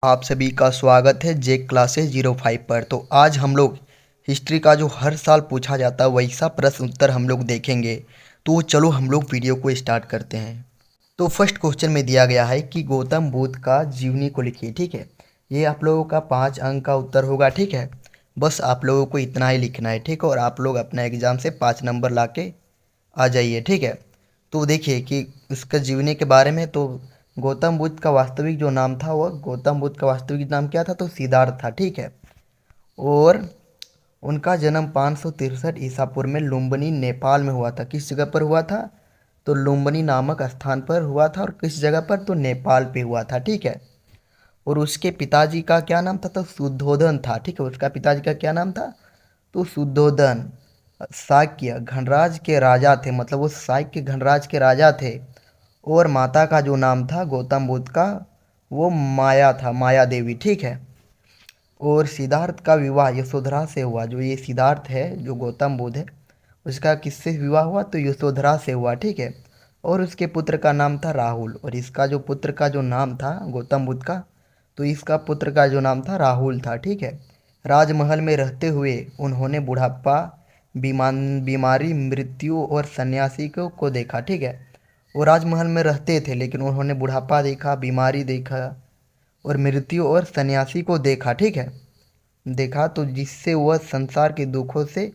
आप सभी का स्वागत है जे क्लासेस 05 पर। तो आज हम लोग हिस्ट्री का जो हर साल पूछा जाता है वैसा प्रश्न उत्तर हम लोग देखेंगे। तो चलो हम लोग वीडियो को स्टार्ट करते हैं। तो फर्स्ट क्वेश्चन में दिया गया है कि गौतम बुद्ध का जीवनी को लिखिए। ठीक है, ये आप लोगों का 5 अंक का उत्तर होगा। ठीक है, बस आप लोगों को इतना ही लिखना है। ठीक है, और आप लोग अपना एग्ज़ाम से 5 नंबर ला के आ जाइए। ठीक है, तो देखिए कि इसका जीवनी के बारे में। तो गौतम बुद्ध का वास्तविक जो नाम था, वह गौतम बुद्ध का वास्तविक नाम क्या था? तो सिद्धार्थ था। ठीक है, और उनका जन्म 563 ईसा पूर्व में लुम्बिनी नेपाल में हुआ था। किस जगह पर हुआ था? तो लुम्बिनी नामक स्थान पर हुआ था। और किस जगह पर? तो नेपाल पे हुआ था। ठीक है, और उसके पिताजी का क्या नाम था? तो शुद्धोधन था। ठीक है, उसका पिताजी का क्या नाम था? तो शुद्धोधन शाक्य गणराज्य के राजा थे, मतलब वो शाक्य गणराज्य के राजा थे। और माता का जो नाम था गौतम बुद्ध का, वो माया था, माया देवी। ठीक है, और सिद्धार्थ का विवाह यशोधरा से हुआ। जो ये सिद्धार्थ है, जो गौतम बुद्ध है, उसका किससे विवाह हुआ? तो यशोधरा से हुआ। ठीक है, और उसके पुत्र का नाम था राहुल। और इसका जो पुत्र का जो नाम था गौतम बुद्ध का, तो इसका पुत्र का जो नाम था राहुल था। ठीक है, राजमहल में रहते हुए उन्होंने बुढ़ापा, बीमारी, मृत्यु और सन्यासी को देखा। ठीक है, वो राजमहल में रहते थे लेकिन उन्होंने बुढ़ापा देखा, बीमारी देखा और मृत्यु और सन्यासी को देखा। ठीक है, देखा, तो जिससे वह संसार के दुखों से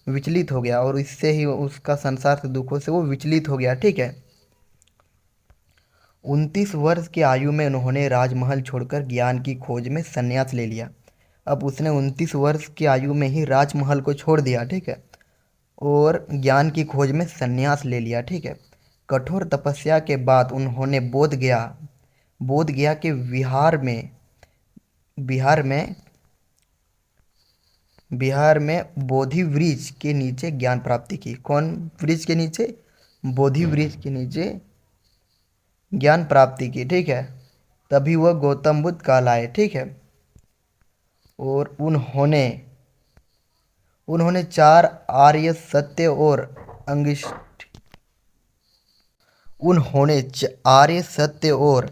विचलित हो गया, और इससे ही उसका संसार के दुखों से वो विचलित हो गया। ठीक है, 29 वर्ष की आयु में उन्होंने राजमहल छोड़कर ज्ञान की खोज में संन्यास ले लिया। अब उसने 29 वर्ष की आयु में ही राजमहल को छोड़ दिया। ठीक है, और ज्ञान की खोज में संन्यास ले लिया। ठीक है, कठोर तपस्या के बाद उन्होंने बोध गया के बिहार में बोधि वृक्ष के नीचे ज्ञान प्राप्ति की। कौन वृक्ष के नीचे? बोधि वृक्ष के नीचे ज्ञान प्राप्ति की। ठीक है, तभी वह गौतम बुद्ध कहलाए। ठीक है, और उन्होंने 4 आर्य सत्य और अंगिष्ट उन्होंने आर्य सत्य और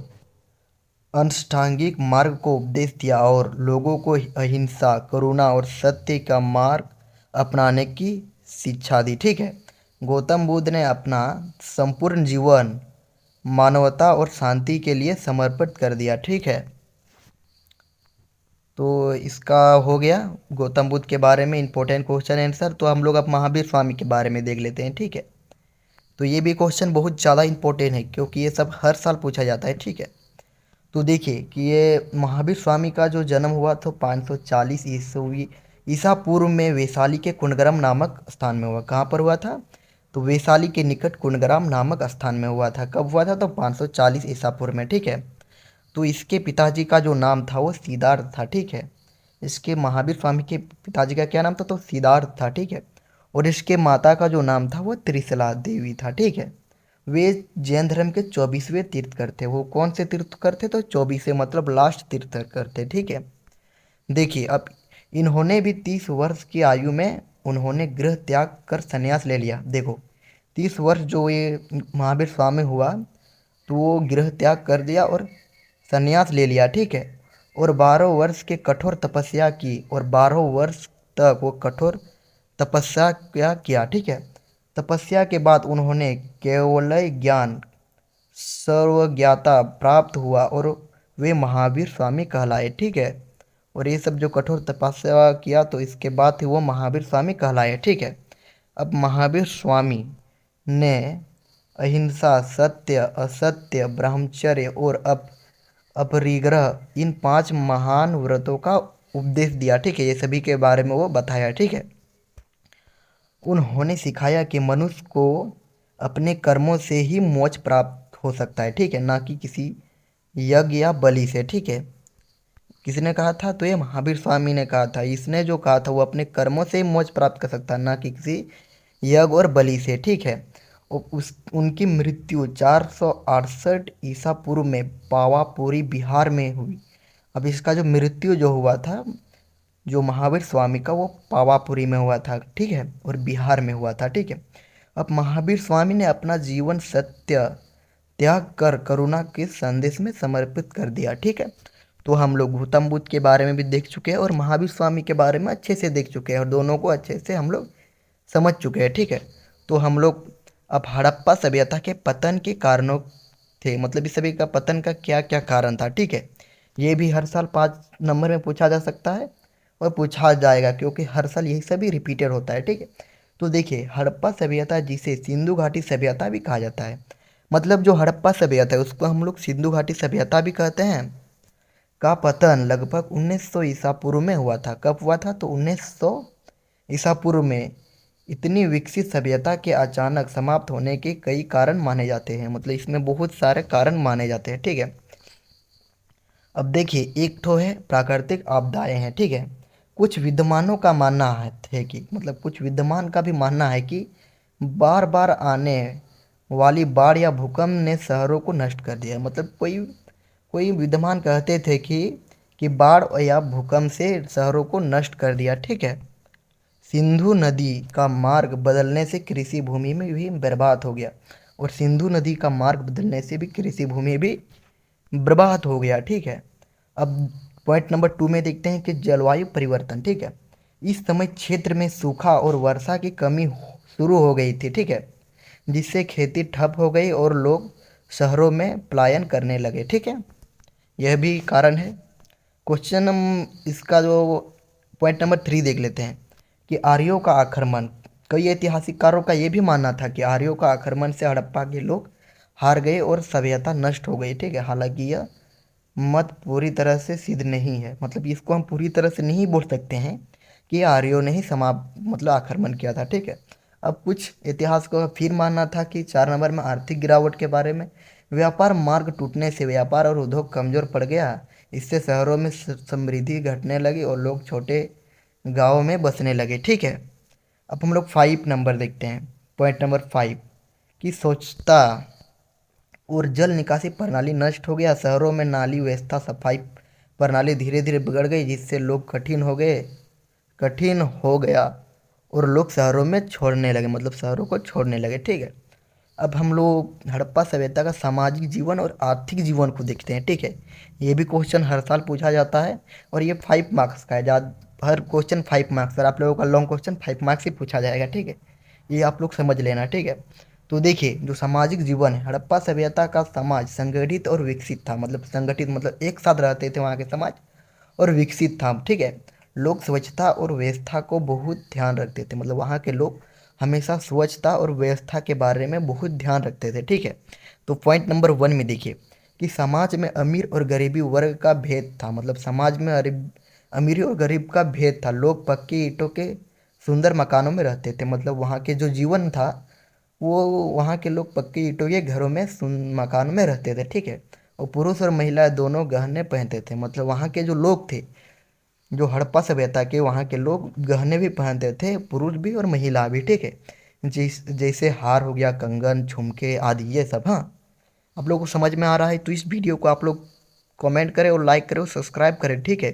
अष्टांगिक मार्ग को उपदेश दिया और लोगों को अहिंसा, करुणा और सत्य का मार्ग अपनाने की शिक्षा दी। ठीक है, गौतम बुद्ध ने अपना संपूर्ण जीवन मानवता और शांति के लिए समर्पित कर दिया। ठीक है, तो इसका हो गया गौतम बुद्ध के बारे में इंपॉर्टेंट क्वेश्चन आंसर। तो हम लोग अब महावीर स्वामी के बारे में देख लेते हैं। ठीक है, तो ये भी क्वेश्चन बहुत ज़्यादा इंपॉर्टेंट है क्योंकि ये सब हर साल पूछा जाता है। ठीक है, तो देखिए कि ये महावीर स्वामी का जो जन्म हुआ तो 540 ईस्वी ईसा पूर्व में वैशाली के कुंडग्राम नामक स्थान में हुआ। कहाँ पर हुआ था? तो वैशाली के निकट कुंडग्राम नामक स्थान में हुआ था। कब हुआ था? तो 540 ईसा पूर्व में। ठीक है, तो इसके पिताजी का जो नाम था वो सिद्धार्थ था। ठीक है, इसके महावीर स्वामी के पिताजी का क्या नाम था? तो सिद्धार्थ था। ठीक है, और इसके माता का जो नाम था वो त्रिशला देवी था। ठीक है, वे जैन धर्म के 24वें तीर्थकर थे। वो कौन से तीर्थकर थे? तो 24वें, मतलब लास्ट तीर्थकर थे। ठीक है, देखिए अब इन्होंने भी 30 वर्ष की आयु में उन्होंने गृह त्याग कर संन्यास ले लिया। देखो 30 वर्ष जो ये महावीर स्वामी हुआ तो वो गृह त्याग कर दिया और संन्यास ले लिया। ठीक है, और 12 वर्ष के कठोर तपस्या की और 12 वर्ष तक वो कठोर तपस्या किया। ठीक है, तपस्या के बाद उन्होंने केवलय ज्ञान सर्वज्ञता प्राप्त हुआ और वे महावीर स्वामी कहलाए। ठीक है, और ये सब जो कठोर तपस्या किया तो इसके बाद ही वो महावीर स्वामी कहलाए। ठीक है, अब महावीर स्वामी ने अहिंसा, सत्य, असत्य, ब्रह्मचर्य और अपरिग्रह, इन 5 महान व्रतों का उपदेश दिया। ठीक है, ये सभी के बारे में वो बताया। ठीक है, उन्होंने सिखाया कि मनुष्य को अपने कर्मों से ही मोक्ष प्राप्त हो सकता है। ठीक है, ना कि किसी यज्ञ या बलि से। ठीक है, किसने कहा था? तो ये महावीर स्वामी ने कहा था। इसने जो कहा था वो अपने कर्मों से ही मोक्ष प्राप्त कर सकता है, ना कि किसी यज्ञ और बलि से। ठीक है, और उनकी मृत्यु 468 ईसा पूर्व में पावापुरी बिहार में हुई। अब इसका जो मृत्यु जो हुआ था जो महावीर स्वामी का, वो पावापुरी में हुआ था। ठीक है, और बिहार में हुआ था। ठीक है, अब महावीर स्वामी ने अपना जीवन सत्य त्याग कर करुणा के संदेश में समर्पित कर दिया। ठीक है, तो हम लोग गौतम बुद्ध के बारे में भी देख चुके हैं और महावीर स्वामी के बारे में अच्छे से देख चुके हैं और दोनों को अच्छे से हम लोग समझ चुके हैं, ठीक है। तो हम लोग अब हड़प्पा सभ्यता के पतन के कारणों थे, मतलब इस सभी का पतन का क्या क्या कारण था, ठीक है। ये भी हर साल 5 नंबर में पूछा जा सकता है और पूछा जाएगा, क्योंकि हर साल यही सभी रिपीटेड होता है, ठीक है। तो देखिए, हड़प्पा सभ्यता जिसे सिंधु घाटी सभ्यता भी कहा जाता है, मतलब जो हड़प्पा सभ्यता है उसको हम लोग सिंधु घाटी सभ्यता भी कहते हैं, का पतन लगभग 1900 ईसा पूर्व में हुआ था। कब हुआ था? तो 1900 ईसा पूर्व में। इतनी विकसित सभ्यता के अचानक समाप्त होने के कई कारण माने जाते हैं, मतलब इसमें बहुत सारे कारण माने जाते हैं, ठीक है। अब देखिए, एक तो है प्राकृतिक आपदाएं हैं, ठीक है। कुछ विद्वानों का मानना है कि, मतलब कुछ विद्वान का भी मानना है कि बार बार आने वाली बाढ़ या भूकंप ने शहरों को नष्ट कर दिया, मतलब कोई कोई विद्वान कहते थे कि बाढ़ या भूकंप से शहरों को नष्ट कर दिया, ठीक है। सिंधु नदी का मार्ग बदलने से कृषि भूमि में भी बर्बाद हो गया, और सिंधु नदी का मार्ग बदलने से भी कृषि भूमि भी बर्बाद हो गया, ठीक है। अब पॉइंट नंबर 2 में देखते हैं कि जलवायु परिवर्तन, ठीक है। इस समय क्षेत्र में सूखा और वर्षा की कमी शुरू हो गई थी, ठीक है, जिससे खेती ठप हो गई और लोग शहरों में पलायन करने लगे, ठीक है। यह भी कारण है। क्वेश्चन हम इसका जो पॉइंट नंबर 3 देख लेते हैं कि आर्यों का आक्रमण। कई ऐतिहासिककारों का यह भी मानना था कि आर्यों का आक्रमण से हड़प्पा के लोग हार गए और सभ्यता नष्ट हो गई, ठीक है। हालांकि यह मत पूरी तरह से सिद्ध नहीं है, मतलब इसको हम पूरी तरह से नहीं बोल सकते हैं कि आर्यों ने ही समाप्त मतलब आक्रमण किया था, ठीक है। अब कुछ इतिहास को फिर मानना था कि 4 नंबर में आर्थिक गिरावट के बारे में। व्यापार मार्ग टूटने से व्यापार और उद्योग कमजोर पड़ गया। इससे शहरों में समृद्धि घटने लगी और लोग छोटे गांवों में बसने लगे, ठीक है। अब हम लोग 5 नंबर देखते हैं, पॉइंट नंबर 5 की स्वच्छता और जल निकासी प्रणाली नष्ट हो गया। शहरों में नाली व्यवस्था सफाई प्रणाली धीरे धीरे बिगड़ गई, जिससे लोग कठिन हो गया और लोग शहरों में छोड़ने लगे, मतलब शहरों को छोड़ने लगे, ठीक है। अब हम लोग हड़प्पा सभ्यता का सामाजिक जीवन और आर्थिक जीवन को देखते हैं, ठीक है। ये भी क्वेश्चन हर साल पूछा जाता है और ये 5 मार्क्स का है। हर क्वेश्चन 5 मार्क्स, और आप लोगों का लॉन्ग क्वेश्चन 5 मार्क्स ही पूछा जाएगा, ठीक है। ये आप लोग समझ लेना, ठीक है। तो देखिए, जो सामाजिक जीवन है, हड़प्पा सभ्यता का समाज संगठित और विकसित था, मतलब संगठित मतलब एक साथ रहते थे वहाँ के समाज, और विकसित था, ठीक है। लोग स्वच्छता और व्यवस्था को बहुत ध्यान रखते थे, मतलब वहाँ के लोग हमेशा स्वच्छता और व्यवस्था के बारे में बहुत ध्यान रखते थे, ठीक है। तो पॉइंट नंबर 1 में देखिए कि समाज में अमीर और गरीबी वर्ग का भेद था, मतलब समाज में अमीरी और गरीब का भेद था। लोग पक्की ईंटों के सुंदर मकानों में रहते थे, मतलब वहाँ के जो जीवन था वो, वहाँ के लोग पक्की ईंटों के घरों में मकानों में रहते थे, ठीक है। और पुरुष और महिला दोनों गहने पहनते थे, मतलब वहाँ के जो लोग थे, जो हड़प्पा सभ्यता के वहाँ के लोग गहने भी पहनते थे, पुरुष भी और महिला भी, ठीक है। जैसे हार हो गया, कंगन, झुमके आदि, ये सब। हाँ, आप लोगों को समझ में आ रहा है? तो इस वीडियो को आप लोग कमेंट करें और लाइक करें और सब्सक्राइब करें, ठीक है।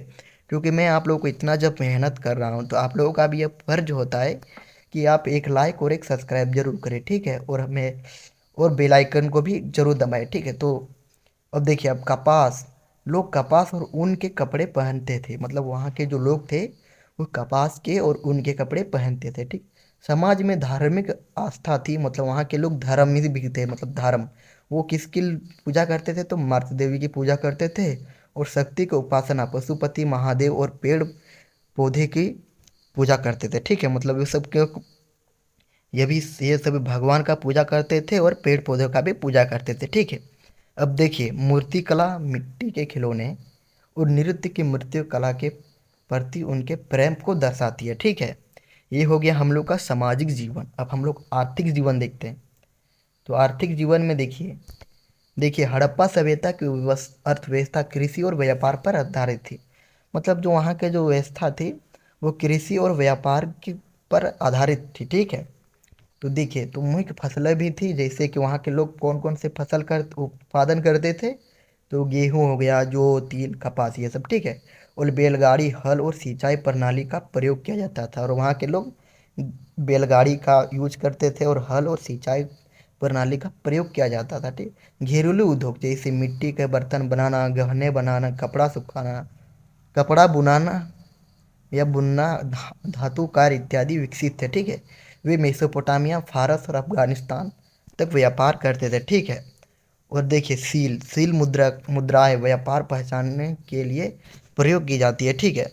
क्योंकि मैं आप लोगों को इतना जब मेहनत कर रहा हूँ तो आप लोगों का भी यह फर्ज होता है कि आप एक लाइक और एक सब्सक्राइब जरूर करें, ठीक है। और हमें और बेल आइकन को भी जरूर दबाएं, ठीक है। तो अब देखिए, अब कपास, लोग कपास और ऊन के कपड़े पहनते थे, मतलब वहाँ के जो लोग थे वो कपास के और ऊन के कपड़े पहनते थे, ठीक। समाज में धार्मिक आस्था थी, मतलब वहाँ के लोग धर्म ही भी थे, मतलब धर्म। वो किसकी पूजा करते थे? तो मातृ देवी की पूजा करते थे, और शक्ति की उपासना पशुपति महादेव और पेड़ पौधे की पूजा करते थे, ठीक है। मतलब ये सभी भगवान का पूजा करते थे और पेड़ पौधों का भी पूजा करते थे, ठीक है। अब देखिए, मूर्ति कला, मिट्टी के खिलौने और नृत्य की मृत्यु कला के प्रति उनके प्रेम को दर्शाती है, ठीक है। ये हो गया हम लोग का सामाजिक जीवन। अब हम लोग आर्थिक जीवन देखते हैं। तो आर्थिक जीवन में देखिए देखिए हड़प्पा सभ्यता की अर्थव्यवस्था कृषि और व्यापार पर आधारित थी, मतलब जो वहाँ के जो व्यवस्था थी वो कृषि और व्यापार की पर आधारित थी, ठीक है। तो देखिए, तो मुख्य फसलें भी थी, जैसे कि वहाँ के लोग कौन कौन से फसल कर उत्पादन करते थे? तो गेहूँ हो गया, जो तिल, कपास, ये सब, ठीक है। और बैलगाड़ी, हल और सिंचाई प्रणाली का प्रयोग किया जाता था, और वहाँ के लोग बैलगाड़ी का यूज करते थे और हल और सिंचाई प्रणाली का प्रयोग किया जाता था। ठीक, घरेलू उद्योग जैसे मिट्टी के बर्तन बनाना, गहने बनाना, कपड़ा सुखाना, कपड़ा बुनाना या बुनना, धातु कार्य इत्यादि विकसित थे। ठीक है, वे मेसोपोटामिया, फारस और अफगानिस्तान तक व्यापार करते थे। ठीक है, और देखिए सील मुद्राएं व्यापार पहचानने के लिए प्रयोग की जाती है। ठीक है,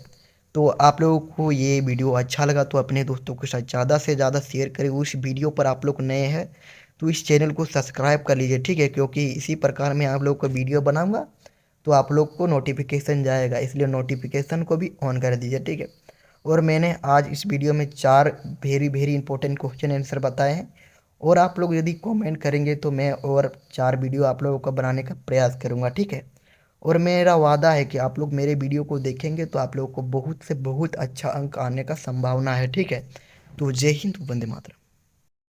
तो आप लोगों को ये वीडियो अच्छा लगा तो अपने दोस्तों के साथ ज़्यादा से ज़्यादा शेयर करें। उस वीडियो पर आप लोग नए हैं तो इस चैनल को सब्सक्राइब कर लीजिए। ठीक है, क्योंकि इसी प्रकार मैं आप लोग को वीडियो बनाऊंगा तो आप लोग को नोटिफिकेशन जाएगा, इसलिए नोटिफिकेशन को भी ऑन कर दीजिए। ठीक है, और मैंने आज इस वीडियो में 4 very very important question answer बताए हैं, और आप लोग यदि कमेंट करेंगे तो मैं और 4 वीडियो आप लोगों को बनाने का प्रयास करूंगा। ठीक है, और मेरा वादा है कि आप लोग मेरे वीडियो को देखेंगे तो आप लोगों को बहुत से बहुत अच्छा अंक आने का संभावना है। ठीक है, तो जय हिंद, वंदे मातरम।